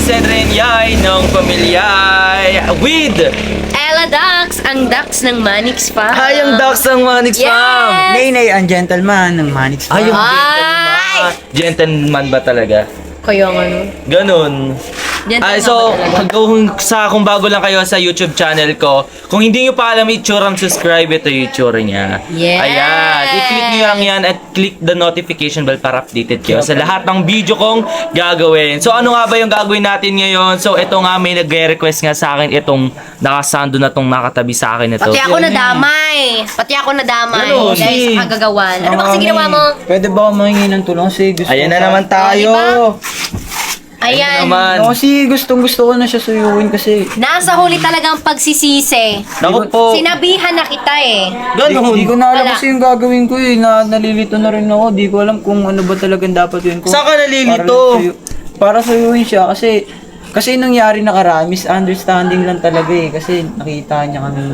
and Renyay ng Pamilyay with Ella Dax, ang Dax ng Manix pa. Ay, ang Dax ng Manix Fam. Nay, ang gentleman ng Manix Ay, yung Farm. gentleman. Gentleman ba talaga? Kaya nga no. Ganun. Gentleman So, ba talaga? kung bago lang kayo sa YouTube channel ko, kung hindi nyo pa alam itsura, subscribe, ito yung itsura niya. Yes! Ayan, i-click nyo lang yan at click the notification bell para updated kayo sa lahat ng video kong gagawin. So, ano nga ba yung gagawin natin ngayon? So, ito nga, may nag-request nga sa akin itong nakasando na tong nakatabi sa akin ito. Pati ako nadamay. Pati ako nadamay. Ano, Dahil sa kagagawan. Ano ba kasi ginawa mo? Pwede ba ako mahingi ng tulong? Kasi gusto Ayan na ko- naman tayo. Ayan. Naman. Kasi gusto ko na siya suyuin kasi Nasa huli talagang pagsisisi. Naku po. Sinabihan na kita eh. Ganun. Di ko na alam Wala. kasi yung gagawin ko eh. Nalilito na rin ako. Di ko alam kung ano ba talagang dapat yun. Kung Saan ka nalilito? Para suyuin siya kasi nangyari nakaraan, misunderstanding lang talaga eh. Kasi nakita niya kami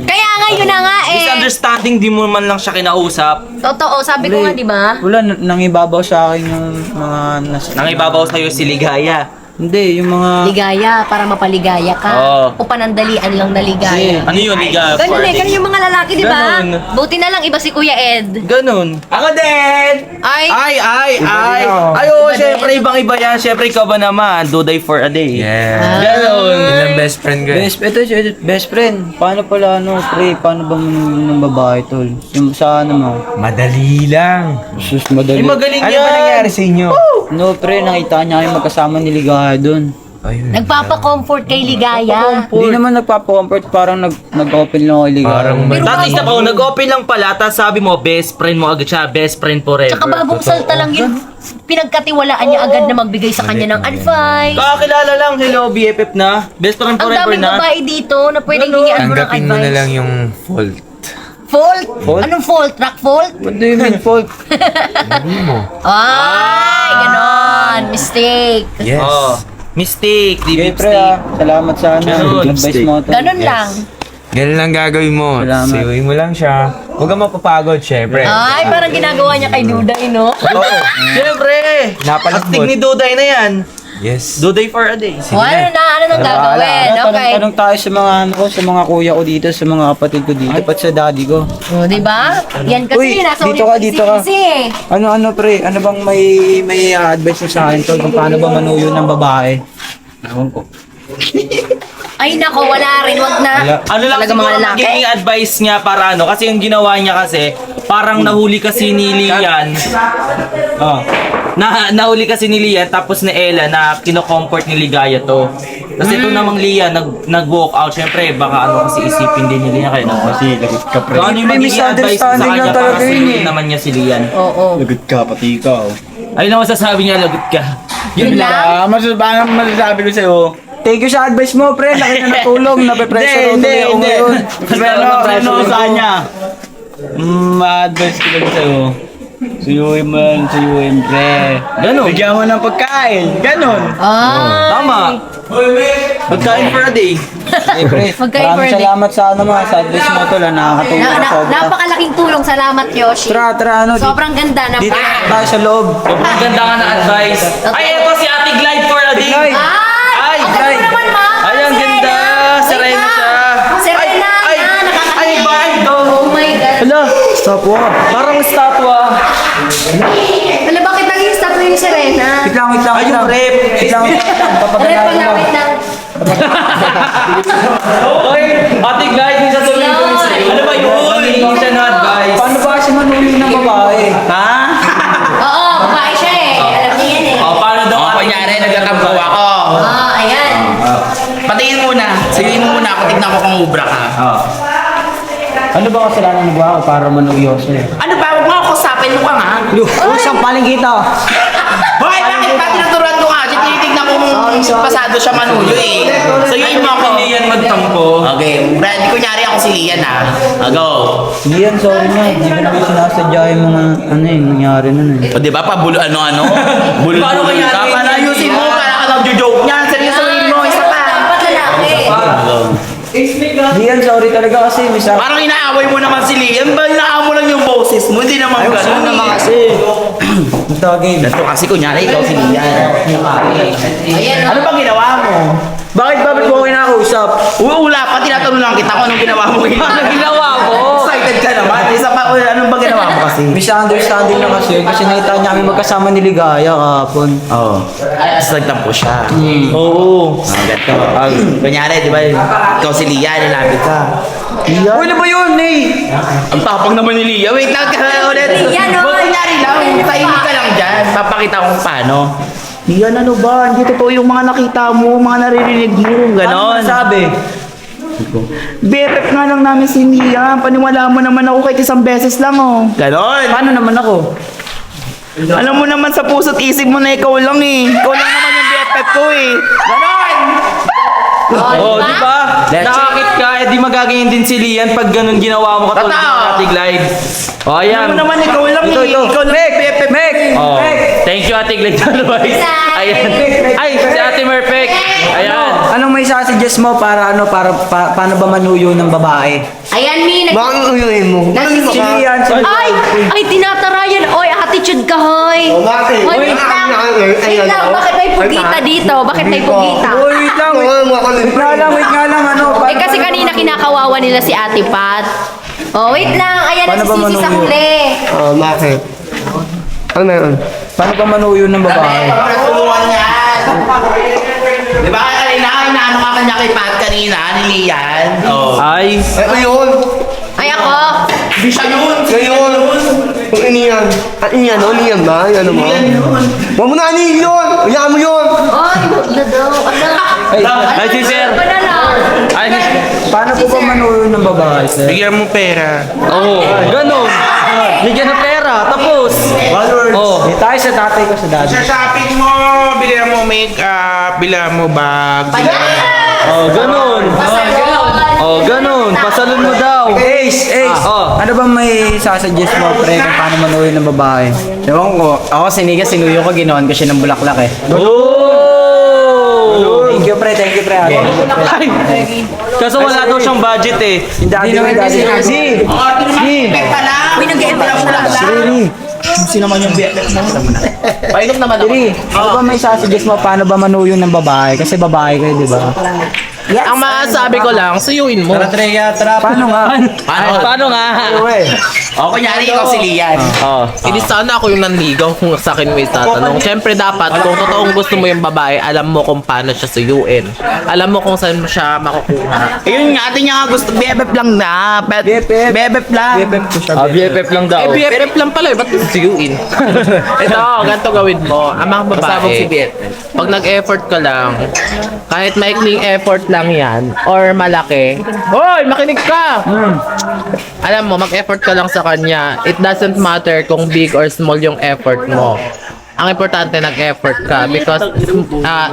Kaya nga yun na nga eh. Misunderstanding, di mo man lang siya kinausap. Totoo, sabi ko nga di ba? Wala, nangibabaw sa akin yung mga Nangibabaw sa'yo si Ligaya. Hindi, yung mga... Ligaya, para mapaligaya ka. Oo. O panandalian lang na ligaya. Ano yun, Ligaya? Ganun eh, ganun yung mga lalaki, di ba? Ganun. Buti na lang iba si Kuya Ed. Ganun. Ako din! Ay, Ay, oo, syempre, ibang iba yan. Syempre, ikaw ba naman? Do die for a day. Yeah. Ganun. Yun ang best friend ko. Best friend. Paano pala pre? Paano ba ng babae tol? Yung sa ano mo? Madali lang. Sus Eh, madali. magaling Ano yan. ba nangyari sa inyo? No pre, nakita niya kayo magkasama ni Ligaya doon. Ayun. nagpapa-comfort kay Ligaya. Hindi naman nagpapa-comfort, parang nag-open lang ako kay Ligaya. Parang Pero Dati isa pa, nag-open lang pala, tapos sabi mo, best friend mo agad siya, best friend forever. Tsaka bagong salta lang yun. Pinagkatiwalaan niya agad na magbigay sa kanya ng advice. Kakilala lang, hello, BFF na. Best friend Ang forever daming na. babae dito na pwedeng Ganun. hingian mo ng Tanggapin mo na lang advice. yung fault. Fault? Fault? Anong fault? Rock fault? What do you mean fault? Sabi mo. Ay, ganon. Mistake. Yes. Oh, mistake, di Okay pre mistake. salamat sa Ganun. advice mo tol. Ganon lang. Ganun lang gagawin mo. Salamat. Siyuin mo lang siya. Huwag kang mapapagod, syempre. Ay, parang ginagawa niya kay Duday, no? Oo, syempre. Napalambot. Acting ni Duday na yan. Yes. Duday for a day. O, ano nang gagawin? Okay. Tanong tayo sa mga ano ko, sa mga kuya ko dito, sa mga kapatid ko dito, pati sa daddy ko. O, di ba? Yan kasi, Uy, nasa dito ka, dito ka. Kasi, Ano pre, ano bang may advice mo sa akin tol kung paano ba manuyo ng babae? Ewan ko. ay nako, wala rin. Wag na. Ano lang Talaga siguro mga lalaki. magiging advice niya para ano, kasi yung ginawa niya kasi, parang nahuli kasi ni Lian. Oh. Nahuli kasi ni Lian, tapos ni Ella na kino-comfort ni Ligaya to. Kasi ito namang Lian, nag-walk out. Syempre, baka ano kasi isipin din ni Lian kaya kasi lagot ka pre. So, ano yung May magiging advice sa misunderstanding kanya lang para talaga yun suyuin eh. naman niya si Lian? Oo. Lagot ka, pati ikaw. Ayun ang masasabi niya, lagot ka. Yun lang? Masasabi ko sa'yo. Thank you sa advice mo, pre. Laki na natulong. Nape-pressure tuloy ako ngayon. Ano sa kanya? Ma-advise ko lang sa'yo. Suyuin mo lang, suyuin, pre. Ganun. Bigyan mo ng pagkain. Ganon. Ay. Tama. Pagkain for a day. Eh, pre, Pagkain for a maraming day. salamat sa ano mga sa advice mo tol. Nakakatulong ka sobra. Napakalaking tulong. Salamat, Yoshi. Tara, ano. Sobrang ganda na. Dito tayo sa loob. Sobrang ganda ka na advice. Ay, eto si Ate Glide for a day. Glide. Ay, ang ganda Glide. mo naman, ma. Ay, ang ganda. Serena siya. Serena Ay, na. ay, band. Oh my God. Hala, stop walk. Parang statwa. Hala, bakit naging statue yung Serena? Wait lang. Ay, yung rep. Wait lang. Rep Papadala pala, ko. wait lang. Oy, Ate Glide, may sasabihin ko rin sa'yo. Ano ba yun? Hindi siya na-advise. Paano ba kasi manuli ng babae? Ha? Oo, babae siya eh. Alam niya yan eh. O, paano daw? Kunyari, nagtatampo ako. Ayan. Patingin muna. Siguin mo muna ako. Tignan ko kung ubra ka. Ano ba kasalanan ng babae para manuyo siya? Ano ba? Huwag mo ako kusapin mo ka nga. Usang paling kita. Hoy, bakit ba tinuturuan ko nga? Siya tinitignan ko kung pasado siya manuyo eh. So yun mo ako. Hindi yan magtampo. Okay, Brad, kunyari ako si Lian ha. Go. Iyan, sorry na. Hindi ko naman sinasadya yung mga ano eh, nangyari nun eh. O di ba pa bulo ano-ano? Bulo Paano kaya ka. natin Para yun? ayusin mo. Para ka nag-joke niyan. Seryosohin mo. Isa pa. Dapat lalaki. Iyan, sorry talaga kasi misa. Parang inaaway mo naman si Lian. Ba inaaway mo lang yung boses mo? Hindi naman Ayun, ganun. naman kasi. Ang tawagin. Ganito kasi kunyari ikaw si Lian. Ayan, Ano ba ginawa mo? Bakit mo ako kinakausap? Wala pa, tinatanong lang kita kung anong ginawa mo. Ano ginawa mo? Excited ka naman. Isa pa, anong ba ginawa mo kasi? Misunderstanding na kasi nakita niya kami magkasama ni Ligaya kahapon. Oo. Tapos nagtampo siya. Oo. Ganito. Kunyari, di ba, ikaw si Lia, nilapit ka. Uy, ano ba yun, Nay? Ang tapang naman ni Lia. Wait lang, ulit. Lia, no? Huwag kunyari lang, tahimik ka lang dyan. Papakita ko kung paano. Lia, ano ba? Hindi totoo yung mga nakita mo, mga naririnig mo. Ganon. Sabi. BFF nga lang namin si Lia. Paniwala mo naman ako kahit isang beses lang, oh. Ganon. Paano naman ako? Alam mo naman sa puso't isip mo na ikaw lang eh. Ikaw lang naman yung BFF ko eh. Ganon! Oh, di ba? Nakakit ka, eh di magaganyan din si Lian pag ganun ginawa mo katulad Totoo. ng Ate Glide. Oh, Alam ayan. mo naman ikaw lang eh. Ikaw lang yung BFF ko eh. Oh, thank you Ate Glide Always. Ayan. Ay, si Ate Merpek. Ayan. Anong may suggest mo para paano ba manuyo ng babae? Ayan, Mi. Bakit ang uyuin mo? Si Lian, si Ay, tinatarayan. Oy, attitude ka, hoy. Oh, bakit? Hoy, wait lang. Wait lang, bakit may pugita dito? Bakit may pugita? Uy, wait lang, wait nga lang, ano? Eh kasi kanina kinakawawa nila si Ate Pat. Oh, wait lang. Ayan, Paano ba nagsisisi sa manuyo? huli. Oh, bakit? Ano meron? Paano ba manuyo ng babae? Ikaw na tulungan yan. Di ba kanina, inaano ka kanya kay Pat kanina, ni Lian? Oo. Ay. Ayun! Ay, ako. Hindi siya yun. Ngayon! Kung iniyan. Iniyan, no? Iniyan ba? Ano mo? Huwag mo na anihin yun! Hayaan mo yun! Ay, wag na daw. Anak. Ay, si Sir. Ba na lang? Ay, Paano po ba manuyo ng babae, sir? Bigyan mo pera. oh, ganun. Bigyan ng pera, tapos. Oh. Di tayo sa tatay ko sa daddy. Sa shopping mo, bilhan mo makeup, bilhan mo bag. Oh, ganun. Oh, ganun. Pasalon mo daw. Ace! Oh. Ano ba may sasuggest mo, pre, kung paano manuyo ng babae? Ewan ko, ako siniga sinuyo ko, ginawan ko siya ng bulaklak eh. Oh! Thank you, pre, Ay, kaso wala daw siyang budget eh. Yung daddy mo, daddy mo. Oo, ito naman, BFF ka lang. Uy, nag-e-effect siya. Sino naman yung BFF mo? Painom naman ako. Ano ba may sasuggest mo, paano ba manuyo ng babae? Kasi babae kayo, di ba? Ang masasabi ko lang, suyuin mo. Tara, Treya, tara. Paano nga? Paano nga? O, kunyari ikaw si Lian. Oh. Hindi sana ako yung nanligaw kung sa akin mo itatanong. Siyempre dapat kung totoong gusto mo yung babae, alam mo kung paano siya suyuin. Alam mo kung saan mo siya makukuha. Ayun nga, atin niya nga gusto, BFF lang na. BFF lang. BFF lang daw. Eh, BFF lang pala eh, ba't suyuin? Ito, ganito gawin mo. Ang mga babae, pag nag-effort ka lang, kahit maikling effort lang yan, or malaki, hoy, makinig ka! Alam mo, mag-effort ka lang sa kanya. It doesn't matter kung big or small yung effort mo. Ang importante nag-effort ka because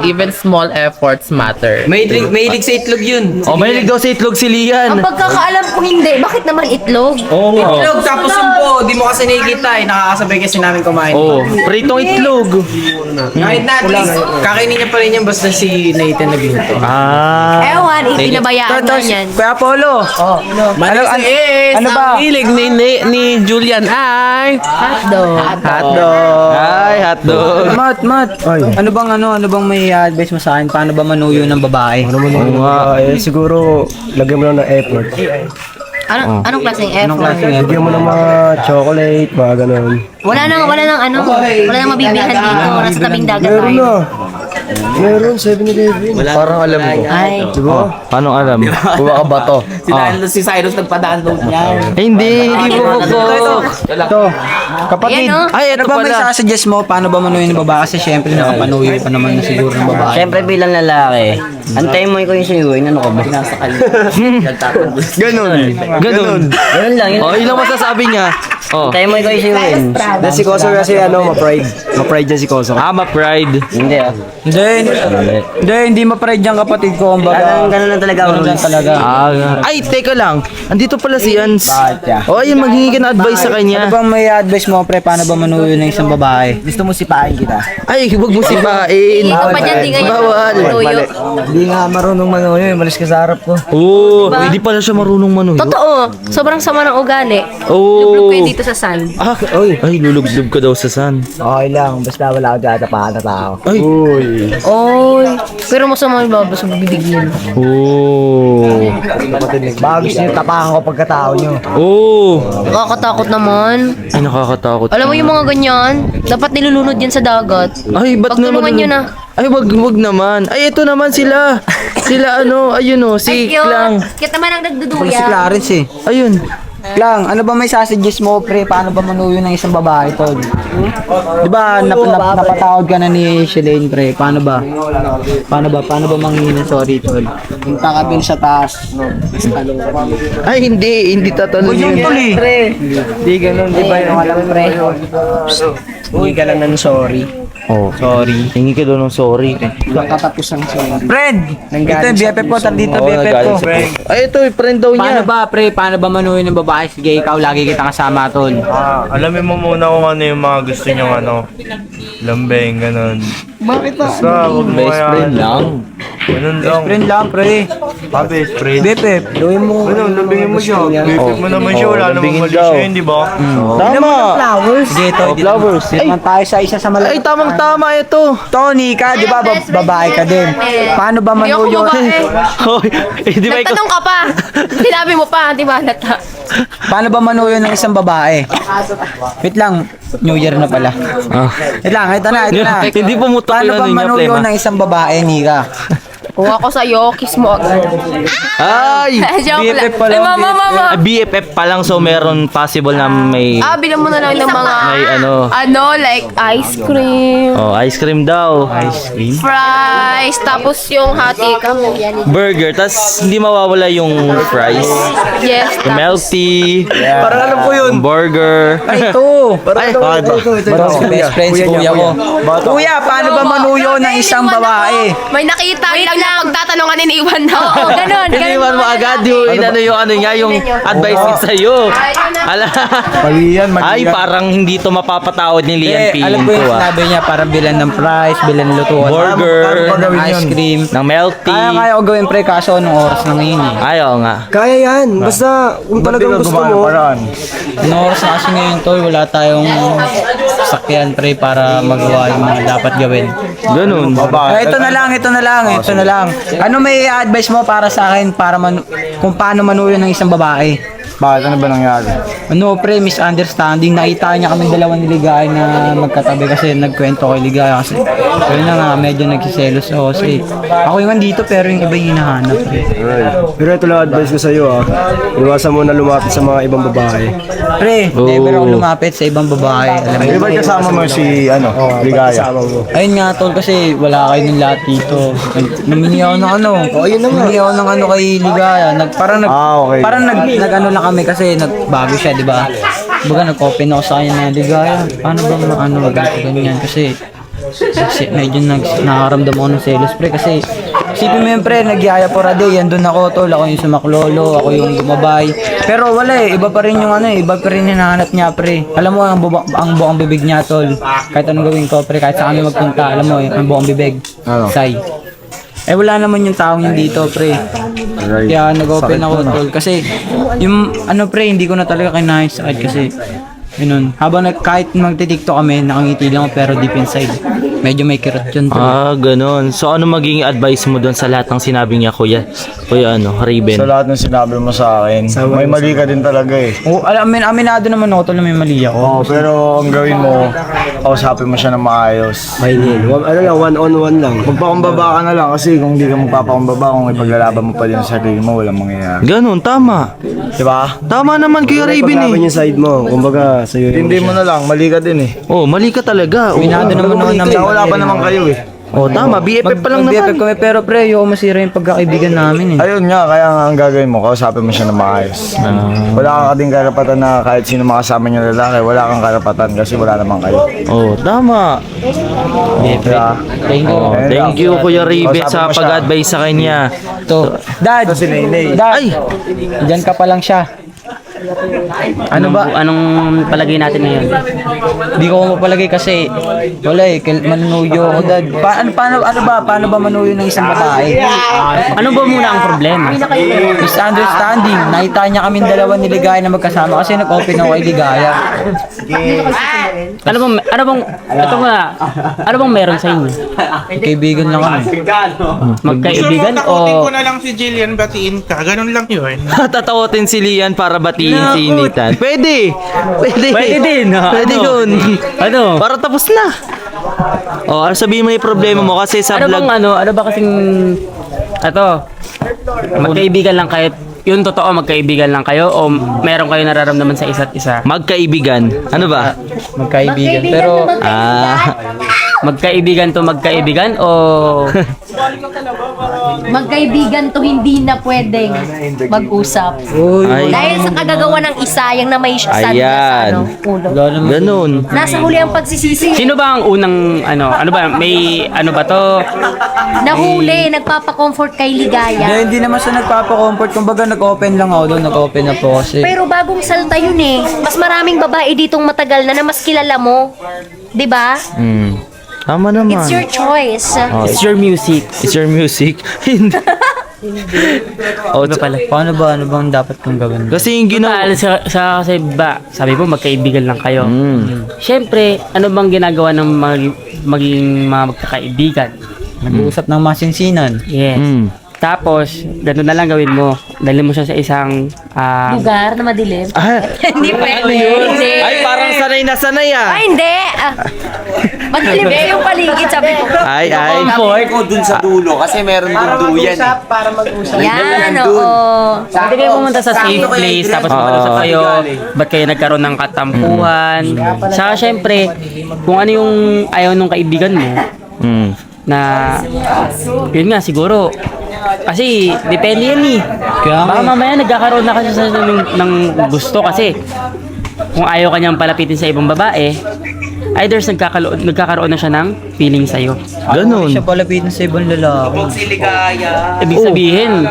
even small efforts matter. Mahilig sa itlog yun. Oh, mahilig daw sa itlog si Ang Lian. pagkakaalam ko hindi. Bakit naman itlog? Oo nga. Itlog, tapos yung buo, di mo kasi nakikita eh. Nakakasabay kasi namin kumain. Oh, pritong itlog. Kahit na, at least, kakainin niya pa rin yan basta si Nathan nagluto. Ah. Ewan, pinabayaan mo yan. Kuya Polo. Ano ba? Ang hilig ni Julian ay Hotdog. Hotdog. Ay, hotdog. Mat. Ano bang may advice mo sa akin? Paano ba manuyo ng babae? Siguro, lagyan mo lang ng effort. Anong klaseng Anong effort? klaseng Lagyan mo ng mga chocolate, mga ganun. Wala nang mabibihan dito. Nasa tabing dagat Meron tayo. na. Meron, 7-Eleven. Parang alam ko. Ay. Paano alam? Kuha ka ba to? Si Cyrus nagpadaan doon niya. Hindi po po. Ito, kapatid. Ayan, oh. Ay, ano ba may sasuggest mo? Paano ba manuyo ng babae? Kasi syempre nakapanuyo pa naman na siguro ng babae. Siyempre bilang lalaki, antayin mo ikaw yung suyuin. Ano ka ba? Ganun. Ganun. Ganun lang yun. Oh, ilang masasabi niya? Oh. Antayin mo ikaw yung suyuin. Dahil si Koso kasi ma-pride. Ma-pride dyan si Koso. Ma pride. Hindi ah. Hindi ma-pride yan kapatid ko. Kumbaga, Ganun lang talaga ang ganun lang rules. talaga. Ay, teka lang. Andito pala si Ans. Bakit? Oh, ayun, maghingi ka ng advice sa Ano kanya. bang may advice mo, pre? Paano ba manuyo ng isang babae? Gusto mo sipain kita? Ay, huwag mo sipain. Ikaw pa dyan, di ganyan. Bawal. Tuyo. Hindi nga marunong manuyo, malis ka sa harap ko. Oo, hindi pala siya marunong manuyo. Totoo. Sobrang sama ng ugali. Oo. Lublog kayo dito dito sa sand. Ay, lulublob ka daw sa sun. Okay lang, basta wala akong tatapakan na tao. Oy. Pero masama yung babas sa bibig yun. Oh. Baka gusto nyo tapakan ko pagkatao nyo. Oh. Nakakatakot naman. Ay, nakakatakot. Alam mo yung mga ganyan, dapat nilulunod yan sa dagat. Ay, ba't naman? Pagtulungan nyo na. Ay, wag naman. Ay, ito naman sila. Sila ayun si Klang. Cute naman ang Wala si nagduduya. Clarence eh. Ayun. Klang, ano ba may sasuggest mo, pre? Paano ba manuyo ng isang babae, tol? Di ba, napatawad ka na ni Shalane, pre? Paano ba? Paano ba mangingin ng sorry, tol? Punta ka dun sa taas. Ay, hindi tatanong yun. Tol eh. Pre, di ganun, di ba yun? Walang pre. Uy ka lang ng sorry. Oh, sorry. Hingi ka daw ng sorry. Kakatapos ang sorry. Friend! Ito yung BFF po, dito BFF ko. Ay, ito, friend daw Paano niya. ba, pre? Paano ba manuyo ng babae? Sige, ikaw, lagi kita kasama, tol. Alamin mo muna kung ano yung mga gusto niyong lambeng, ganun. Bakit ba? Basta, huwag mo Best friend lang. Ganun lang. Friend lang, pre. Best friend. BFF, gawin mo. Ano, lambingin mo siya. Bipip mo naman siya, wala namang lambingin mali daw. siya, hindi ba? Tama. Flowers. Sige, tol. Flowers. Dito naman tayo sa isa sa malaki. Ay, tamang-tama ito. Tony ka, di ba? Babae ka din. Paano ba Hindi ako manuyo? babae. Hoy, di ba ikaw? Nagtanong ka pa. Sinabi mo pa, di ba? Lata. Paano ba manuyo ng isang babae? Wait lang, New Year na pala. Wait lang, ito na. Hindi pumutok Paano yung ba ano niya, manuyo plema. ng isang babae, Nika? Kung ako sa'yo, kiss mo agad. Ay! Joke lang. BFF pa lang, Ay, mama. BFF pa lang, so meron possible na may Bilang mo na lang ng mga, may like ice cream, ice cream daw. fries, tapos yung hati ka. Burger, tas hindi mawawala yung fries. Yes, Yung milk tea. Parang alam ko yun. Burger. Ay, ito. Ay, Best friends, kuya ko. Kuya, paano ba manuyo ng isang babae? May nakita lang na pagtatanungan iniwan na. Oo, ganun. iniwan mo agad yung ano niya, yung advice niya sa'yo. Ala. Ay, parang hindi to mapapatawad ni Lian P. Alam ko yung sinabi niya para bilan ng fries, bilan ng lutuan. Burger, ng ice cream. ng milk tea. Kaya ko gawin, pre, kaso anong oras na ngayon eh. Ayaw nga. Kaya yan. Basta, kung talagang gusto mo. Anong oras na kasi ngayon, tol, wala tayong sakyan, pre, para magawa yung mga dapat gawin. Ganun. Ito na lang. Ano may advice mo para sa akin para kung paano manuyo ng isang babae? Bakit? Ano ba nangyari? Ano pre, misunderstanding. Nakita niya kami dalawa ni Ligaya na magkatabi kasi nagkwento kay Ligaya kasi. Kaya na nga, medyo nagsiselos ako kasi ako yung andito pero yung iba yung hinahanap. Pero ito lang advice ko sa'yo Iwasan mo na lumapit sa mga ibang babae. Pre, never ako lumapit sa ibang babae. Alam mo, Ba't kasama mo si, Ligaya? ayun nga tol kasi wala kayo ng lahat dito. Namingi ako ng ano. Namingi ako ng ano kay Ligaya. Okay. Parang nag-ano lang kami kasi nagbago siya, di ba? Baga nag-open ako sa kanya na Ligaya. Paano ba ganyan? Kasi medyo nakakaramdam ako ng selos pre kasi isipin mo yun pre, nagyaya for a day, andun ako tol, ako yung sumaklolo, ako yung gumabay. Pero wala iba pa rin yung iba pa rin hinahanap niya pre. Alam mo, ang buong bibig niya tol, kahit anong gawin ko pre, kahit saan kami magpunta, alam mo, ang buong bibig, say. Wala naman yung taong yun dito pre. Kaya nag-open ako tol, kasi yung pre, hindi ko na talaga kinahin sa kasi yun, habang kahit magti-tiktok kami, nakangiti lang ako pero deep inside, medyo may kirot yun. Ganun. So, ano magiging advice mo doon sa lahat ng sinabi niya, Kuya Raven? Sa lahat ng sinabi mo sa akin, may mali ka din talaga eh. Aminado naman ako tol na may mali ako. Pero ang gawin mo, kausapin mo siya ng maayos. One-on-one lang. Magpakumbaba ka na lang kasi kung hindi ka magpapakumbaba, kung ipaglalaban mo pa din sa sarili mo, walang mangyayari. Ganun, tama. Diba? Tama naman, Kuya Raven Paglaban yung side mo. Kumbaga, sa'yo Hindi mo na lang, mali ka din eh. Mali ka talaga. Aminado naman ako na Wala pa naman kayo eh. Tama. BFF pa lang BFF naman. kami pero pre, yung masira yung pagkakaibigan namin eh. Ayun nga, kaya nga ang gagawin mo, kausapin mo siya ng maayos. Wala kang din karapatan na kahit sino makasama niyo lalaki, wala kang karapatan kasi wala naman kayo. Tama. Thank you, Kuya Raven, sa pag-advise sa kanya. Dad, Si Nainay. Dad, Ay! dyan ka pa lang siya. Ano ba? Anong palagay natin ngayon? Di ko mapalagay kasi wala eh, manuyo ako dad. Paano ba manuyo ng isang babae? Ano ba muna ang problema? Misunderstanding. Nakita niya kaming dalawa ni Ligaya na magkasama kasi nag-open ako kay Ligaya. Ano bang meron sa inyo? Kaibigan lang kami. Magkaibigan Takutin o ko na lang si Jillian, batiin ka. Ganun lang yun. Tatakotin si Lian para batiin si Nathan. Pwede. Pwede din. Pwede Ano? yun. Ano? Para tapos na. Oh, sabihin mo yung problema mo kasi sa Ano vlog. bang ano ba kasing magkaibigan lang kayo? Yun totoo, magkaibigan lang kayo o meron kayo nararamdaman sa isa't isa? Magkaibigan. Ano ba? Magkaibigan. Pero Magkaibigan to magkaibigan o Magkaibigan to hindi na pwedeng mag-usap. Ay. Dahil sa kagagawa ng isa, yung na may sand na sa Ayan. ulo. Ganun. Nasa huli ang pagsisisi. sino ba ang unang ano ba may ano ba to? Nahuli, nagpapa-comfort kay Ligaya. hindi naman siya nagpapa-comfort. Kumbaga nag-open lang ako doon. Nag-open na po kasi. Pero bagong salta yun eh. Mas maraming babae ditong matagal na mas kilala mo. 'Di ba? Tama naman. It's your choice. It's your music. It's your music. Hindi. Oh, Pala. Paano ba? Ano bang dapat kong gawin? kasi yung ginawa. Kasi ba, sabi mo magkaibigan lang kayo. Siyempre, ano bang ginagawa ng maging mga magkakaibigan? Nag-uusap ng masinsinan. Yes. Tapos, ganun na lang gawin mo. Dalhin mo siya sa isang Lugar na madilim. Hindi pwede. Hindi. Ay, parang sanay na sanay ah. Ay, hindi. Madilim kasi yung paligid, sabi ko. Ay. Ko dun sa dulo kasi meron dun duyan. Para mag-usap. Yan, oo. Pwede kayo pumunta sa safe place, tapos mag-usap kayo, ba't kayo nagkaroon ng katampuhan. Saka syempre, kung ano yung ayaw nung kaibigan mo, na, yun nga, siguro, kasi, depende yan eh. Baka mamaya nagkakaroon na kasi ng gusto kasi, kung ayaw kanyang palapitin sa ibang babae, either nagkakaroon na siya ng feeling sa'yo. Ganun. Siya palapitin sa ibang lalaki. Ibig sabihin,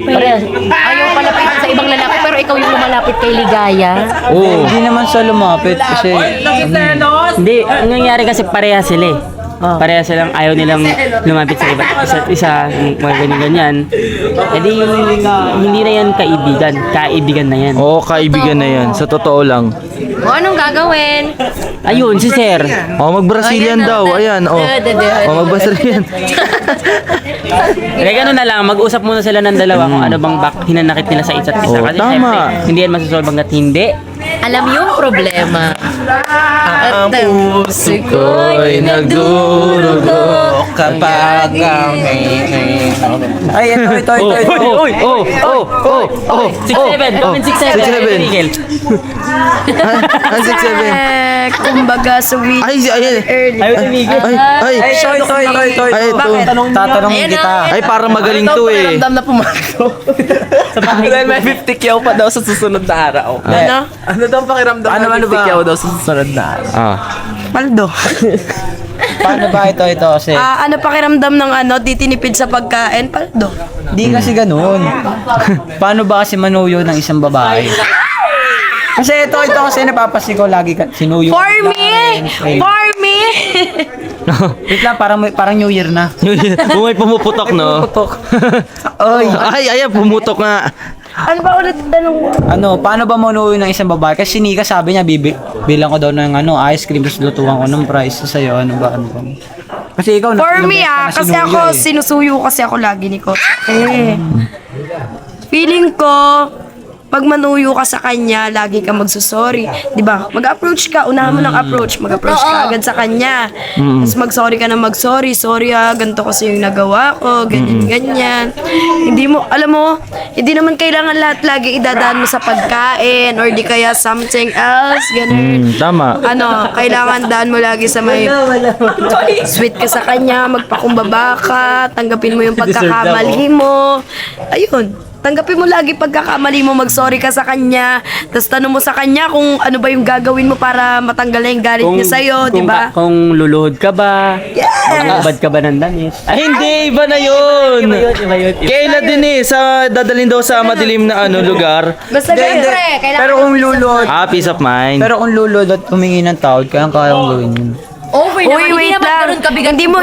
Parehas. Ayaw palapitin sa ibang lalaki, pero ikaw yung lumalapit kay Ligaya. Hindi naman siya lumapit kasi hindi, ang nangyayari kasi pareha sila eh. Pareha silang ayaw nilang lumapit sa isa't isa, mga ganyan-ganyan. E di, hindi na yan kaibigan na yan. Oo, kaibigan na yan. Sa totoo lang. O, anong gagawin? Ayun, si Sir. Oh, mag-Brazilian daw. Ayan, oh. Oh, mag-Brazilian. Kaya gano'n na lang, mag-usap muna sila ng dalawa kung ano bang hinanakit nila sa isa't isa. Oh, Kasi tama. syempre, hindi yan masasolve hanggat hindi. Alam yung problema. At ang puso ko'y nagdurugo kapag kami. Ay, ito. Oh. 6'7", comment 6'7". 6'7". Miguel. 6'7". Kumbaga, sweet. Ay, ayan. Ayaw ni Miguel. Ay. Ito. Ay, ito. Tatanungin kita. Ay, parang magaling to eh. Ramdam na pumasok. Dahil may 50 kyaw pa daw sa susunod na araw. Ano daw ang pakiramdam na 50 kyaw daw sa susunod na araw? Paldo. Paano ba ito kasi? Ano pakiramdam ng di tinipid sa pagkain? Paldo. Di kasi ganun. Paano ba kasi manuyo ng isang babae? Kasi ito kasi napapansin ko lagi sinuyo. For me! Wait lang, parang New Year na. Kung may pumuputok, no? Ay, ayan, pumutok nga. Ano ba ulit tanong? Paano ba manuyo ng isang babae? Kasi si Nika sabi niya, bilang ko daw ng ice cream, tapos lutuan ko ng price sa'yo. Ano ba? Kasi ikaw, For me kasi ako, sinusuyo kasi ako lagi ni Coach. Feeling ko, pag manuyo ka sa kanya, lagi ka magsusorry. Diba? Mag-approach ka, unahan mo ng approach. Mag-approach ka agad sa kanya. Tapos mag-sorry ka na mag-sorry. Sorry ganito kasi yung nagawa ko, ganyan. Hindi mo, alam mo, hindi naman kailangan lahat lagi idadaan mo sa pagkain or di kaya something else, ganun. Tama. Kailangan daan mo lagi sa may sweet ka sa kanya, magpakumbaba ka, tanggapin mo yung pagkakamali mo. Ayun. Tanggapin mo lagi pagkakamali mo, mag-sorry ka sa kanya. Tapos tanong mo sa kanya kung ano ba yung gagawin mo para matanggal na yung galit niya sa'yo, di ba? Kung luluhod ka ba? Yes! Magkakabad ka ba ng damit? Ay, hindi, iba na yun. Iba yun. Kailan din eh, sa dadalhin daw sa madilim na lugar. Basta Siyempre, kailangan Pero kung lulod, Peace of mind. pero kung lulod at humingi ng tawad, kaya kong gawin yun. over Uy, wait lang.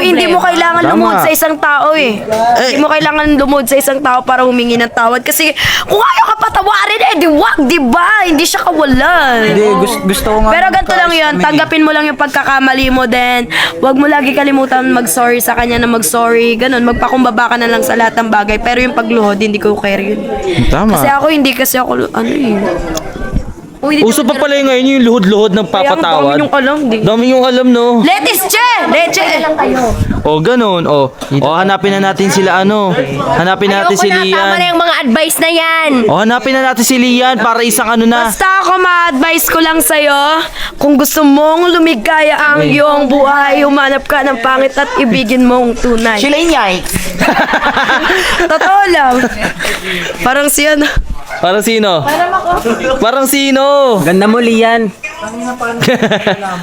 Hindi mo kailangan Tama. lumuhod sa isang tao eh. Hindi mo kailangan lumuhod sa isang tao para humingi ng tawad. Kasi kung ayaw ka patawarin di wag, di ba? Hindi siya kawalan. Hindi, gusto ko nga. Pero ganito lang yun, tanggapin mo lang yung pagkakamali mo din. Huwag mo lagi kalimutan mag-sorry sa kanya na mag-sorry. Ganon, magpakumbaba ka na lang sa lahat ng bagay. Pero yung pagluhod, hindi ko care yun. Tama. Kasi ako, ano eh. Uso pa pala yung ngayon yung luhod-luhod ng papatawad. Dami yung alam, di. Dami yung alam, no? Leche! lang kayo. O, ganun. O, hanapin na natin sila, Hanapin natin si Tama na Lian. yung mga advice na yan. O, hanapin na natin si Lian para isang na. Basta ako ma-advise ko lang sa'yo, kung gusto mong lumigaya ang iyong buhay, humanap ka ng pangit at ibigin mong tunay. Sila inyay. Totoo lang. Parang siya na. Parang sino? Parang sino? Ganda mo, Lian.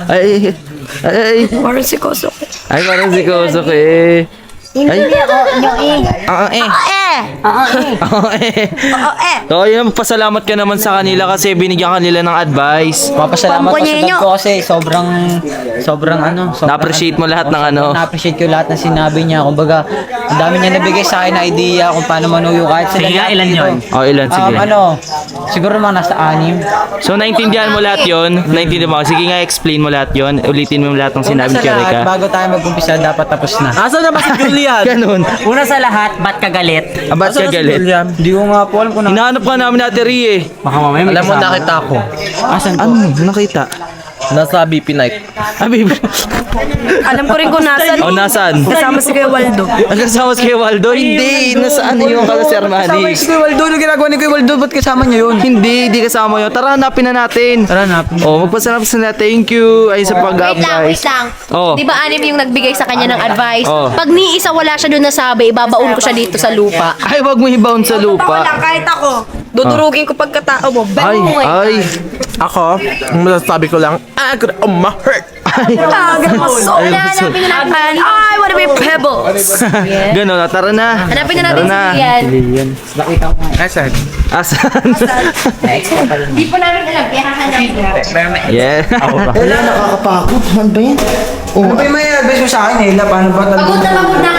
ay. Parang si Kosok. Ay, parang si Kosok eh. Hindi ako, yung So, yun, pasalamat ka naman sa kanila kasi binigyan kanila ng advice. Papasalamat ko sa dad ko kasi sobrang Na-appreciate mo lahat ng Na-appreciate ko lahat ng sinabi niya. Kumbaga, ang dami niya nabigay sa akin na idea kung paano manuyo kahit sila. Sige, ilan yun? O, ilan? Sige. Siguro mga nasa 6. So, naintindihan mo lahat yun? Naintindihan mo? Sige nga, explain mo lahat yun. Ulitin mo lahat ng sinabi ni Jerica. Bago tayo mag-umpisa, dapat tapos na. Asan na ba si Julian? Ganun. Una sa lahat, ba't ka galit? Ba't ka galit? Hindi ko nga po alam kung Hinahanap ka namin natin Rie eh. Baka mamaya may Alam mo, kasama. nakita ko. Asan po? Ano? Nakita? Nasa BP night. Abi, Alam ko rin kung nasan. o nasaan? Kasama si Kuya Waldo. Kasama si Kuya Waldo? Hindi. Nasaan yung kala si Armani? Si Kuya Waldo, ano ginagawa ni Kuya Waldo? Ba't kasama niya yun? Hindi kasama yun. Tara, hanapin na natin. Tara, hanapin. Oh, magpasalamat sa thank you ay sa Wait pag-advise. lang. Oh. Di ba anim yung nagbigay sa kanya ng advice? Oh. Pag ni isa wala siya doon nasabi, ibabaon ko siya dito sa lupa. Ay, wag mo i-bound sa Ako lupa. lang, kahit ako. Dudurugin ko pagkatao mo. Ay. Ako, masasabi ko lang, agad on my heart. Hanapin na natin. And I wanna be pebbles. Ganon, tara na. Hanapin na natin Tara si Lian. Asan? Asan? Di pa namin alam, kaya hahanapin. Yeah. Wala, nakakapagod. Ano ba yan? Ano ba yung may advice mo sa akin, Ella? Paano ba? Pagod na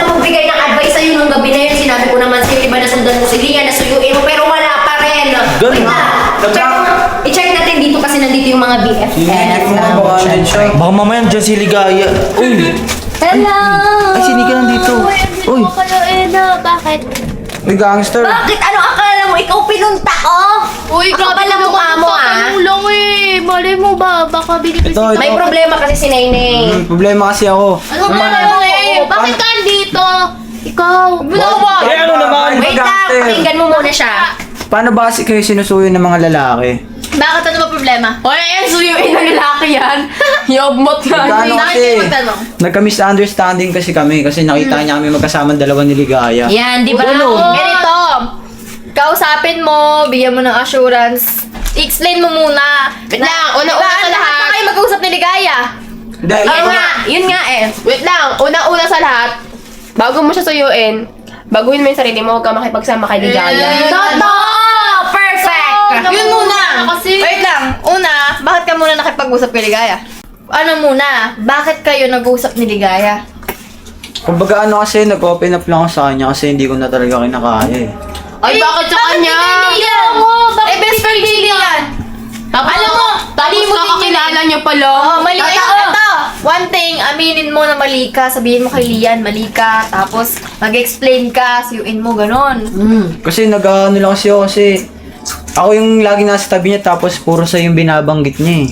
ako magbigay ng advice sa'yo nung gabi na yun. Sinabi ko naman sa'yo, iba nasundan mo si Lian, nasuyuin mo, pero wala pa rin. Wait na. I-check natin dito kasi nandito yung mga BFF. Baka mamaya dyan si Ligaya. Uy. Hello! Ay, sini ka nandito. Uy. Bakit? May gangster. Bakit? Ano akala mo? Ikaw pinunta ko? Uy, grabe lang mukha mo ah. Tulong eh. Malay mo ba? Baka binibis. May problema kasi si Nainay. Problema kasi ako. Ano ba mo eh? Bakit ka andito? Ikaw. Ay, ano naman? Wait lang, pakinggan mo muna siya. Paano ba kasi kayo sinusuyo ng mga lalaki? Bakit ano ba problema? Wala yan, suyuin ng lalaki yan. Yobmot ka. Nagkano kasi? Magtanong. Nagka-misunderstanding kasi kami kasi nakita niya kami magkasama dalawa ni Ligaya. Yan, di ba? Ganito. Kausapin mo, bigyan mo ng assurance. I-explain mo muna. Wait lang, una-una sa lahat. Baka kayo mag-usap ni Ligaya. Dahil Yun nga eh. Wait lang, una-una sa lahat. Bago mo siya suyuin, baguhin mo yung sarili mo, huwag ka makipagsama kay Ligaya. Totoo! Perfect! Yun muna! Kasi... Wait lang, una, bakit ka muna nakipag-usap kay Ligaya? Ano muna, bakit kayo nag-usap ni Ligaya? kumbaga kasi nag-open up lang ako sa kanya kasi hindi ko na talaga kinakaya eh. Ay, bakit sa kanya? Eh, best friend ni Lian. Alam mo, tapos kakakilala niyo pala. Mali Ito, one thing, aminin mo na mali ka, sabihin mo kay Lian, mali ka, tapos mag-explain ka, suyuin mo, ganon. Kasi nag-ano lang kasi ako kasi ako yung lagi nasa tabi niya tapos puro sa yung binabanggit niya eh.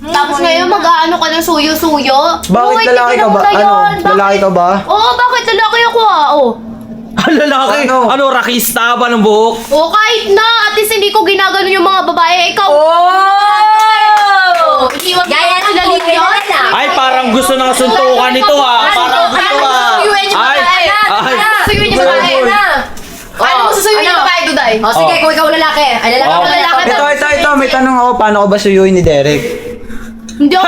Tapos ngayon, mag-aano ka ng suyo-suyo. Bakit lalaki ka ba? Lalaki ka ba? Oo, bakit lalaki ako oh. Lalaki? Ano, rakista ba ng buhok? Oo, kahit na, at least hindi ko ginagano yung mga babae. Ikaw, iiwag Gaya mo ng na tulad yun. Ay, parang gusto ng suntukan nito ha. Parang gusto ha. Suyuin yung babae. Ay. Suyuin yung babae. Ano mo susuyuin yung babae, Duday? bagay. O sige, kung ikaw lalaki. Ay, lalaki Oh. ako lalaki. Ito, may tanong ako, paano ko ba suyuin ni Derek? Hindi ako.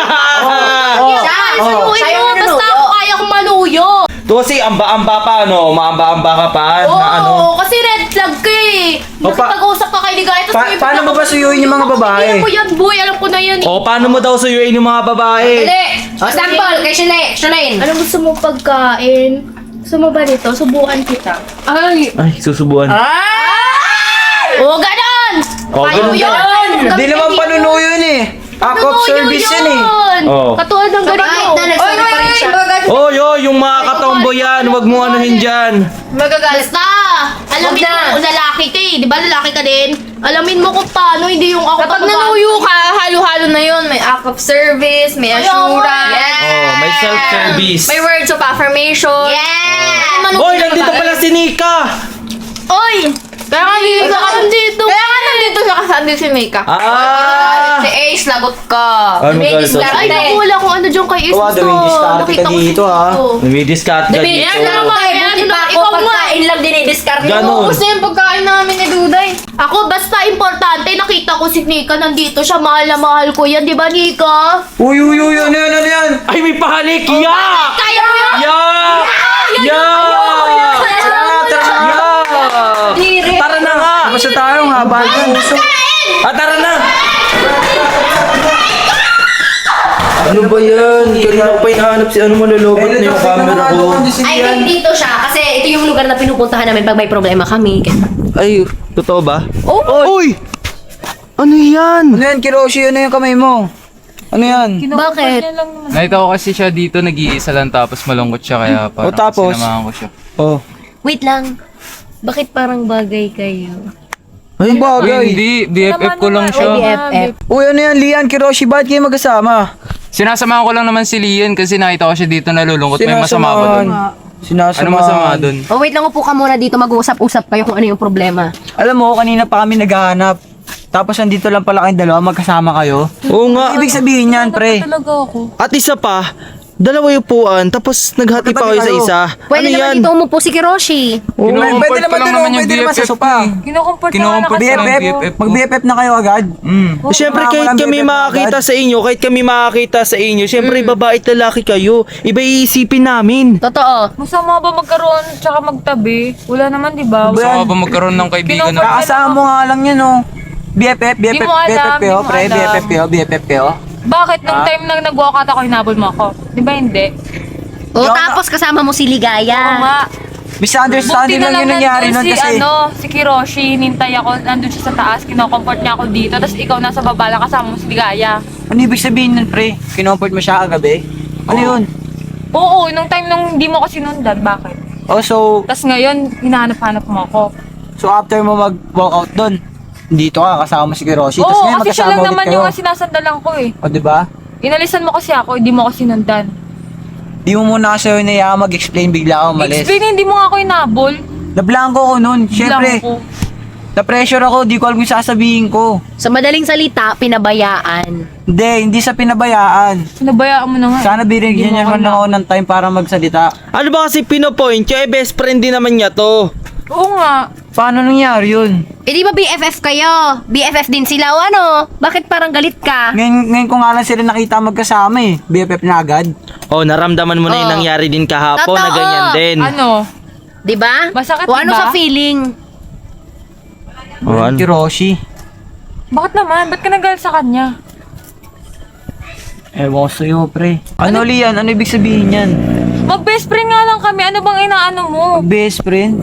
Sayuin mo, basta ako kaya kong manuyo. To kasi amba-amba pa, no? Maamba-amba ka pa, na ano? Oo, kasi red flag ka eh. Nakipag-usap ka kay Ligaya. Paano mo ba suyuin yung mga babae? Alam ko yan, boy. Alam ko na yan. O, paano mo daw suyuin yung mga babae? Dali. O, sample, kay Shulain. Ano gusto mo pagkain? Gusto mo ba dito? Subukan kita. Ay! Ay, susubuan. Oo, ganon! Oh, Paano ganun yun? Di naman panunuyo yun eh. Act of service yun eh. Oh. Katulad ng ganito. Kahit na nagsorry pa rin siya. Oh, yung mga katombo yan, wag mo anuhin dyan. Magagalit na! Alamin mo kung lalaki ka eh. Di ba lalaki ka din? Alamin mo kung paano, hindi yung ako Kapag nanuyo ka, halo-halo na yun. May act of service, may assurance. Oh, may self-service. May words of affirmation. Yeah! Oy, nandito pala si Nika! Oy! Kaya nga nandito ka. Kaya nga nandito siya kasi andito si Mika. Ah! Si Ace, lagot ka. Ay, magalit ako. Ay, naku, wala kung ano dyan kay Is. Kawa, dumidiskarte ka dito ha. Namidiscard ka dito. Buti pa ako, pagkain lang dinidiscard mo. Ganon. Ubus na yung pagkain namin ni Duday. Ako, basta importante, nakita ko si Nika nandito siya. Mahal na mahal ko yan, di ba, Nika? Uy, ano yan? Ay, may pahalik! Yak! Kaya mo yan! Yak! Yak! Yak! Tara na nga! Basta tayo nga, bago. Tara na! Ano ba yan? Kanina ko pa hinahanap si ano malulobot na yung camera ko. I think dito siya kasi ito yung lugar na pinupuntahan namin pag may problema kami. Ay, totoo ba? Uy! Ano yan? Ano yan, Kiroshi? Ano yung kamay mo? Ano yan? Bakit? Nakita ko kasi siya dito, nag-iisa lang tapos malungkot siya kaya parang tapos? sinamahan ko siya. Oh. Wait lang. Bakit parang bagay kayo? Ay, bagay. Hindi, BFF ko lang siya. BFF. Uy, ano yan, Lian, Kiroshi? Bakit kayo magkasama? Sinasamahan ko lang naman si Lian kasi nakita ko siya dito nalulungkot. May masama ba doon? Sinasamahan. Ano masama doon? Oh, wait lang, upo ka muna dito. Mag-uusap-usap kayo kung ano yung problema. Alam mo, kanina pa kami naghahanap. Tapos nandito lang pala kayong dalawa, magkasama kayo. Oo nga. Ibig sabihin yan, pre. At isa pa, dalawa yung upuan, tapos naghati pa kayo sa isa. Pwede Ano naman yan? dito umupo si Kiroshi. Oo, Kinukomport pwede naman ko lang dun, naman yung pwede naman sa BFF sopa. eh. Kinukumport Kinukumport ko lang yung BFF, BFF ko. mag-BFF na kayo agad. Siyempre, Wala kahit lang kami BFF makakita agad. sa inyo, siyempre, babae at lalaki kayo. Iba iisipin namin. Totoo. Masama ba magkaroon tsaka magtabi? Wala naman, di ba? Gusto ko ba magkaroon ng kaibigan na Kakasama mo nga lang yan, oh. BFF, Di mo alam, kayo, di mo pre, alam. BFF kayo. Bakit nung time na nag-walkout ako, hinabol mo ako? Di ba hindi? O, tapos kasama mo si Oo Ligaya. nga. Misunderstanding lang yung nangyari nun si, kasi. si Kiroshi, nintay ako, nandun siya sa taas, kinokomport niya ako dito, tapos ikaw nasa baba lang kasama mo si Ligaya. Ano ibig sabihin nun, pre? Kinomport mo siya kagabi? Ano yun? Oo, nung time nung hindi mo ko sinundan, bakit? Oh, so Tapos ngayon, hinahanap-hanap mo ako. after mo mag-walkout doon, dito ka, kasama mo si Kiroshi. Tapos Oo, ngayon kasi siya magkasama lang ulit naman kayo. yung sinasandalan ko eh. O, diba? Inalisan mo kasi ako, hindi mo ko sinundan. Di mo muna kasi inayaan mag-explain, bigla ako umalis. Explain, hindi mo nga ako inabol. Nablangko ko nun, syempre. Blanco. Na-pressure ako, di ko alam kung sasabihin ko. Sa madaling salita, pinabayaan. Hindi sa pinabayaan. Pinabayaan mo na nga. Sana binigyan niya man ako ng time para magsalita. Ano ba kasi pinopoint nyo? Eh, best friend din naman niya to. Oo nga. Paano nangyari yun? Eh di ba BFF kayo? BFF din sila o ano? Bakit parang galit ka? Ngayon ko nga lang sila nakita magkasama eh. BFF na agad. Oh, naramdaman mo na yung Oo. nangyari din kahapon na Totoo. ganyan din. Ano? Di ba? Masakit, O ano diba? sa feeling? Oh, ano? Kiroshi. Bakit naman? Ba't ka nagalit sa kanya? Ewan ko sa'yo, pre. Ano, Lian? Ano ibig sabihin yan? Mag-best friend nga lang kami. Ano bang inaano mo? Best friend?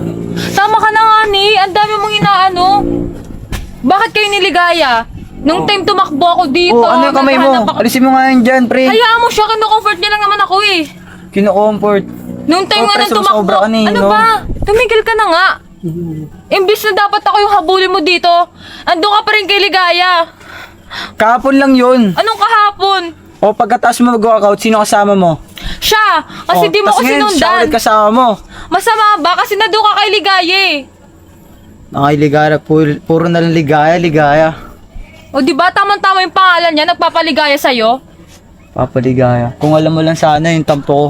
Tama ka na nga ni. Ang dami mong inaano. Bakit kayo niligaya? Nung time tumakbo ako dito. Oh, ano yung kamay mo? naghahanap ako- Alisin mo nga yan dyan, pre. Hayaan mo siya. Kino-comfort niya lang naman ako eh. Kino-comfort. Nung time Oh, nga pre, nang tumakbo. susobra ka na eh, Ano no? ba? Tumigil ka na nga. Imbis na dapat ako yung habulin mo dito, ando ka pa rin kay Ligaya. Kahapon lang yun. Anong kahapon? O pagkatapos mo mag-walkout, sino kasama mo? Siya! Kasi di mo tas ko ngayon, siya sinundan. ulit kasama mo. Masama ba? Kasi nando ka kay Ligaya eh. Ay, ligaya. Puro na lang ligaya. O di ba tamang-tama yung pangalan niya, nagpapaligaya sa'yo? Papaligaya. Kung alam mo lang sana yung tampo ko.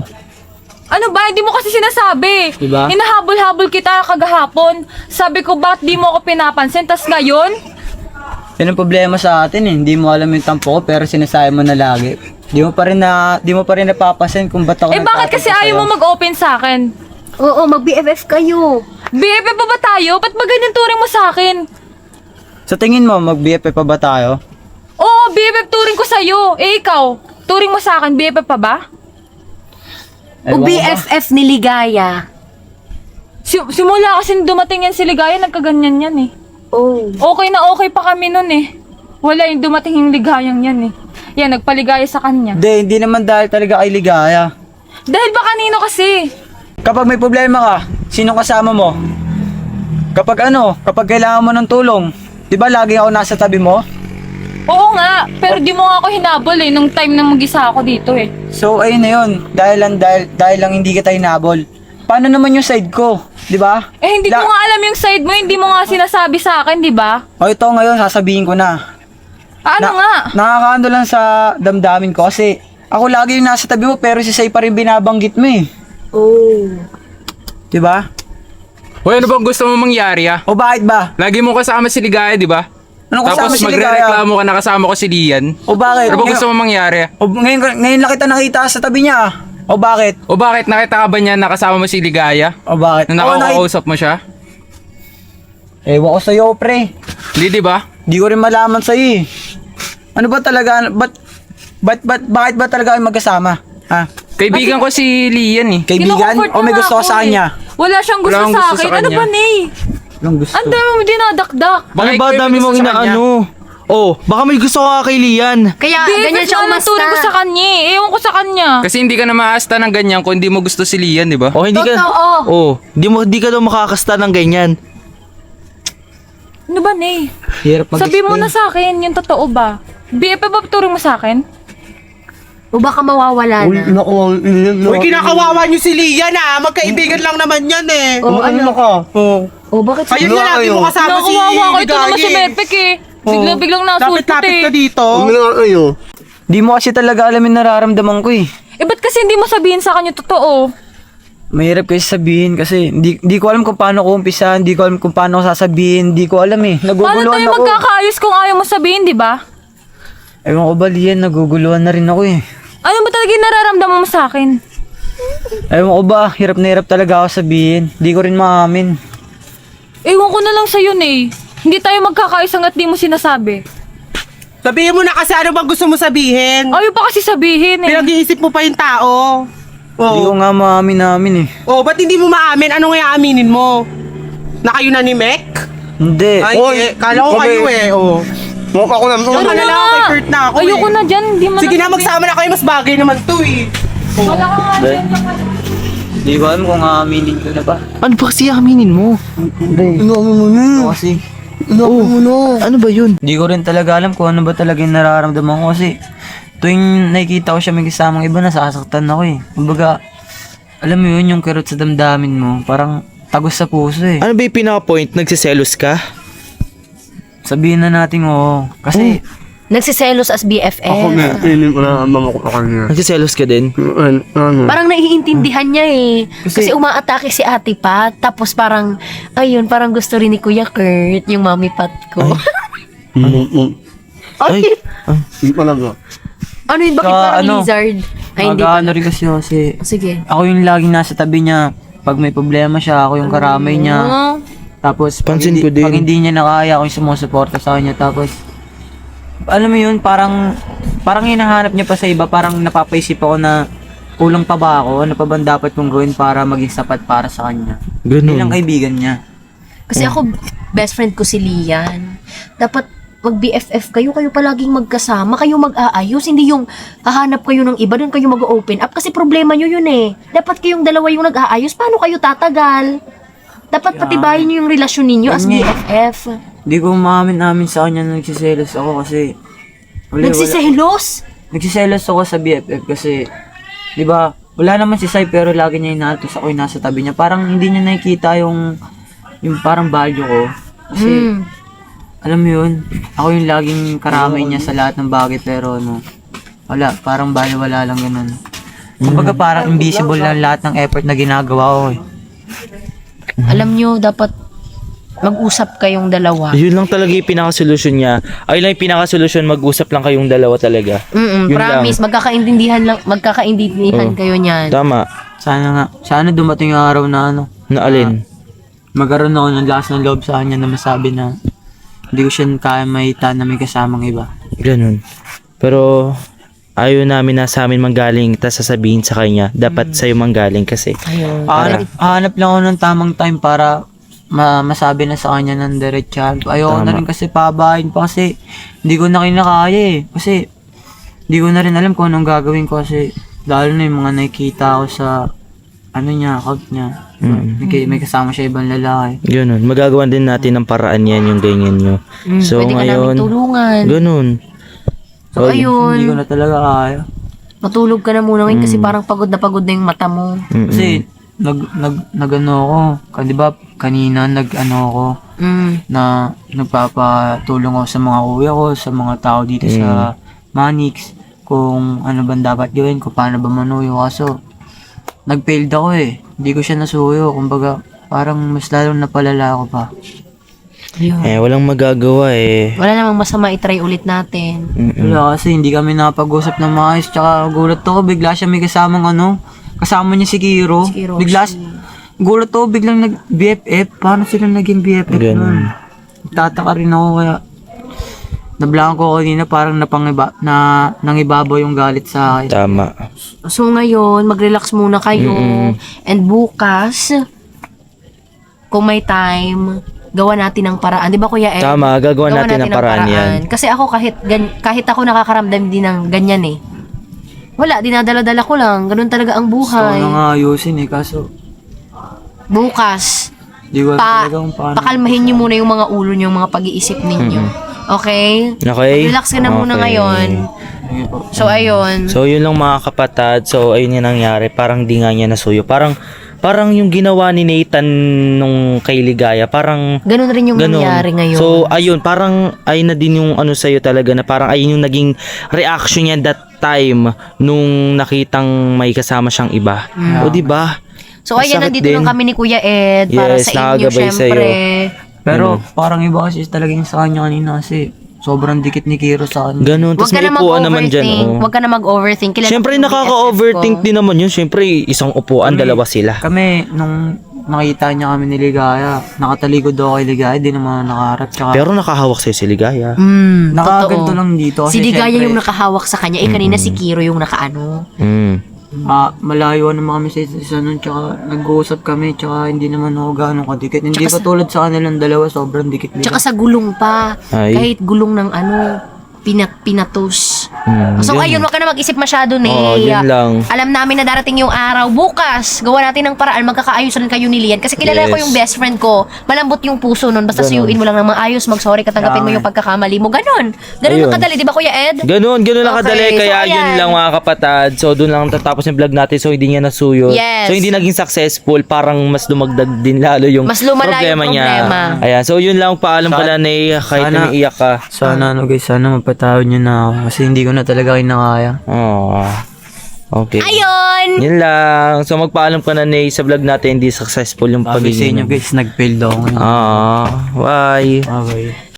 Ano ba? Hindi mo kasi sinasabi. Diba? Hinahabol-habol kita kagahapon. Sabi ko, ba't di mo ako pinapansin? Tas ngayon? Yan ang problema sa atin eh. Hindi mo alam yung tampo ko pero sinasabi mo na lagi. Di mo pa rin napapansin kung ba't ako Bakit kasi ayaw mo mag-open sa akin? Oo, mag-BFF kayo. BFF pa ba tayo? Ba't ba ganyan turing mo sa akin? Sa tingin mo, mag-BFF pa ba tayo? Oo, BFF turing ko sa'yo. Ikaw, turing mo sa akin, BFF pa ba? O BFF ni Ligaya. Simula kasi dumating yan si Ligaya, nagkaganyan yan eh. Oh. Okay na okay pa kami nun eh. Wala yung dumating yung ligayang yan eh. Yan, nagpaligaya sa kanya. Hindi naman dahil talaga kay Ligaya. Dahil ba kanino kasi? Kapag may problema ka, sino kasama mo? Kapag kailangan mo ng tulong, di ba lagi ako nasa tabi mo? Oo nga, pero di mo nga ako hinabol eh, nung time na mag-isa ako dito eh. So ayun na yun, dahil lang hindi kita hinabol. Paano naman yung side ko, di ba? Hindi ko nga alam yung side mo, hindi mo nga sinasabi sa akin, di ba? O ito ngayon, sasabihin ko na. Nga? Nakakaano lang sa damdamin ko kasi ako lagi yung nasa tabi mo pero si Sai pa rin binabanggit mo eh. Oh. Di ba? Hoy, ano bang gusto mo mangyari O bakit ba? Lagi mo kasama si Ligaya, di ba? Ano kasama Tapos si Ligaya? magre-reklamo ka na kasama ko si Lian. O bakit? Ano bang gusto mo mangyari? O ngayon lang kita nakita sa tabi niya. O bakit? O bakit? Nakita ka ba niya nakasama mo si Ligaya? O bakit? Na nakakausap mo siya? Ewan ko sa'yo, pre. Hindi, di ba? Di ko rin malaman sa'yo eh. Ano ba talaga? Bakit ba talaga kayo magkasama? Ha? Kaibigan ko si Lian eh. Kaibigan? Kinocomfort O may na gusto ka ako sa eh. kanya? Wala siyang gusto Wala akong sa gusto akin. sa Ano kanya. ba, Nay? Anong gusto? Ang dami mo dinadakdak. Ano ba dami mong inaano? Oh, baka may gusto ka kay Lian. Kaya BFF ganyan siya na lang turing ko sa umasta. kanya eh. Ewan ko sa kanya. Kasi hindi ka na maasta ng ganyan kung hindi mo gusto si Lian, di ba? Oh, hindi ka. Totoo. Oh, di ka daw makakasta ng ganyan. Ano ba, Nay? Hirap Sabi mo na sa akin, yung totoo ba? BFF ba turing mo sa akin? O baka mawawala na. Uy, kinakawawa niyo si Lian magkaibigan lang naman yan eh. O ano? ka? O bakit Ayun nga lagi mo kasama si Nakawawa ko. Ito naman si Ligaya. Mepek eh. Biglang nasultot Kapit-kapit ka eh. dito. Di mo kasi talaga alam yung nararamdaman ko eh. Ba't kasi hindi mo sabihin sa kanya totoo? Mahirap kasi sabihin kasi di ko alam kung paano ko umpisa, di ko alam kung paano ko sasabihin, di ko alam eh. Paano Naguguluhan tayo ako. magkakaayos kung ayaw mo sabihin, di ba? Ewan ko ba, Lian, naguguluhan na rin ako eh. Ano ba talaga yung nararamdaman mo sa akin? Ewan ko ba, hirap na hirap talaga ako sabihin. Di ko rin maamin. Ewan ko na lang sa'yo, Nay. Hindi tayo magkakaayos hanggat di mo sinasabi. Sabihin mo na kasi ano bang gusto mo sabihin. Ayaw pa kasi sabihin eh. Pinag-iisip mo pa yung tao. Di ko nga maamin namin eh. Oh, ba't hindi mo maamin? Ano nga aaminin mo? Na kayo na ni Mek? Hindi. Ay, kala ko kayo eh. Oh. Mukha ko naman. Ano na lang, kay Kurt na ako Ayoko eh. na dyan. Di mo Sige na, sabihin. magsama na kayo. Mas bagay naman to eh. Wala ka nga dyan. Di ko alam kung aaminin ko na ba. Ano ba kasi aminin mo? Hindi. Inamin mo na. Kasi Inamin mo na. Ano ba yun? di ko rin talaga alam kung ano ba talaga yung nararamdaman ko kasi tuwing nakikita ko siya may kasamang iba, nasasaktan ako eh. Kumbaga, alam mo yun, yung kirot sa damdamin mo, parang tagos sa puso eh. Ano ba yung pinaka-point? Nagsiselos ka? Sabihin na natin oo. Kasi, Nagsiselos as BFF. Inin ko na ang mga ko kanya. Nagsiselos ka din? Parang naiintindihan niya eh. Kasi umaatake si Ate Pat. Tapos parang, ayun, parang gusto rin ni Kuya Kurt, yung mommy Pat ko. Ay! Hindi talaga. Ano yun? Bakit Saka, parang ano, lizard? Ay, hindi mag-ano pala. rin kasi Sige. ako yung laging nasa tabi niya. Pag may problema siya, ako yung karamay niya. Tapos, Pansin ko din. pag hindi niya nakaya, ako yung sumusuporta sa kanya. Tapos, alam mo yun, parang hinahanap niya pa sa iba. Parang napapaisip ako na kulang pa ba ako? Ano pa ba dapat kong gawin para maging sapat para sa kanya? Bilang kaibigan niya. Kasi ako, best friend ko si Lian. Dapat mag-BFF kayo palaging magkasama, kayo mag-aayos, hindi yung hahanap kayo ng iba, doon kayo mag-open up. Kasi problema nyo yun eh. Dapat kayong dalawa yung nag-aayos, paano kayo tatagal? Dapat patibayin nyo yung relasyon ninyo as Ganyan. BFF. Hindi ko maamin sa kanya na nagsiselos ako kasi... Nagsiselos? Nagsiselos ako sa BFF kasi... Di ba, wala naman si Sai pero lagi niya inatos ako yung nasa tabi niya. Parang hindi niya nakikita yung parang value ko. Kasi, alam mo yun, ako yung laging karamay niya sa lahat ng bagay pero ano, wala, parang baliwala lang ganun. Kumbaga parang invisible lang lahat ng effort na ginagawa ko eh. Alam nyo, dapat mag-usap kayong dalawa. Yun lang talaga yung pinaka-solusyon niya. Ay lang yung pinaka-solusyon, mag-usap lang kayong dalawa talaga. Yun Promise, magkakaintindihan kayo niyan. Tama. Sana dumating yung araw na ano. Na alin? Magkaroon ako ng lakas ng loob sa kanya na masabi na hindi ko siya kaya maita na may kasamang iba. Ganun. Pero ayaw namin na sa amin manggaling tapos sasabihin sa kanya, dapat sa'yo manggaling kasi. Hanap lang ako ng tamang time para masabi na sa kanya ng diretsa. Ayoko na rin kasi pabahin pa kasi hindi ko na kinakaya eh. Kasi hindi ko na rin alam kung anong gagawin ko kasi lalo na yung mga nakikita ko sa account niya. May kasama siya ibang lalaki. Ganun. Magagawa din natin ng paraan yan, yung ganyan nyo. So Pwede ka namin tulungan. Ganun. So ayun, Hindi ko na talaga kaya. matulog ka na muna ngayon kasi parang pagod na yung mata mo. Kasi nag-ano ako, di ba kanina nag-ano ako na nagpapatulong ako sa mga kuya ko, sa mga tao dito sa Manix kung ano ba dapat gawin, kung paano ba manuyo. Kaso nag-failed ako eh. Hindi ko siya nasuyo. Kumbaga parang mas lalong napalala ako pa. Walang magagawa eh. Wala namang masama, i-try ulit natin. Wala kasi hindi kami nakapag-usap ng maayos. Tsaka gulat ako, bigla siya may kasamang kasama niya si Kiro. Gulat ako, biglang nag-BFF. Paano sila naging BFF nun? Tataka rin ako kaya nablanko ko kanina, parang nangibabaw yung galit sa akin. Tama. So ngayon, mag-relax muna kayo. And bukas, kung may time, gawa natin ng paraan. Di ba Kuya Ed? Tama, gagawa natin ng paraan yan. Kasi ako kahit ako nakakaramdam din ng ganyan eh. Wala, dinadala-dala ko lang. Ganun talaga ang buhay. Gusto ko nga ayusin eh, kaso bukas, di ko talaga kung paano. pakalmahin nyo muna yung mga ulo nyo, yung mga pag-iisip ninyo. Okay? Okay? Relax ka na muna ngayon. So, ayun. So, yun lang mga kapatid. So, ayun yung nangyari. Parang di nga niya nasuyo. Parang yung ginawa ni Nathan nung kay Ligaya. Parang ganun rin yung nangyari ngayon. So, ayun. Parang ayun na din yung sa'yo talaga na parang ayun yung naging reaction niya that time nung nakitang may kasama siyang iba. O, di ba? So, ayan, Masakit nandito din. lang kami ni Kuya Ed para Yes, sa inyo, nakagabay syempre. Pero parang iba kasi talagang sa kanya kanina kasi sobrang dikit ni Kiro sa kanya. Ganun. Huwag Tapos ka may na upuan naman dyan. mag-overthink. Oh. Huwag ka na mag-overthink. Kilala Siyempre, ko yung nakaka-overthink BFF ko. din naman yun. Siyempre, isang upuan, dalawa sila. Kami, nung nakita niya kami ni Ligaya, nakatalikod daw kay Ligaya, di naman nakaharap. Tsaka, Pero nakahawak sa'yo si Ligaya. nakaganto lang dito. Si Kasi Ligaya syempre, yung nakahawak sa kanya. Kanina si Kiro yung nakaano. malayo naman kami sa isa nun, tsaka nag-uusap kami, tsaka hindi naman ako gano'ng kadikit. Hindi pa tulad sa kanilang dalawa, sobrang dikit nila. Tsaka sa gulong pa. Ay. Kahit gulong ng pinatos. So yun. ayun, wag ka na mag-isip masyado, Nea. Oo, yun lang. Alam namin na darating yung araw. Bukas, gawa natin ng paraan. Magkakaayos rin kayo ni Lian. Kasi kilala ko Yes. yung best friend ko. Malambot yung puso nun. Basta suyuin mo lang ng maayos. Mag-sorry, katanggapin mo yung pagkakamali mo. Ganon. Ganon Ayun. lang kadali. Di ba, Kuya Ed? Ganun lang Okay, kadali. so Kaya yun ayan. lang mga kapatid. So doon lang tatapos yung vlog natin. So hindi niya nasuyo. Yes. So hindi naging successful. Parang mas dumagdag din lalo yung Mas lumala yung niya. problema. Ayan. So yun lang. Paalam pala na kahit sana- umiiyak ka. Sana guys, sana mapatawad nyo na ako. Kasi hindi ko na talaga kinakaya. Oh. Okay. Ayun! Yun lang. So magpaalam ka na sa vlog natin. Hindi successful yung Sabi sa inyo pagiging. guys, nag-fail daw ako ngayon. Bye. Okay.